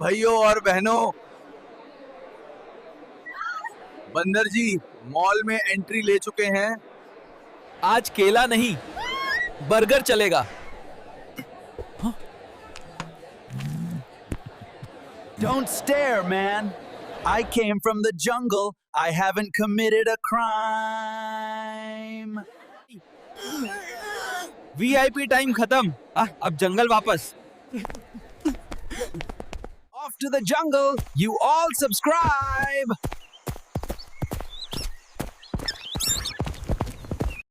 भाइयों और बहनों, बंदर जी मॉल में एंट्री ले चुके हैं। आज केला नहीं, बर्गर चलेगा। Don't stare, man. I came from the jungle. I haven't committed a crime. VIP time खत्म। अब जंगल वापस। Off to the jungle. You all subscribe.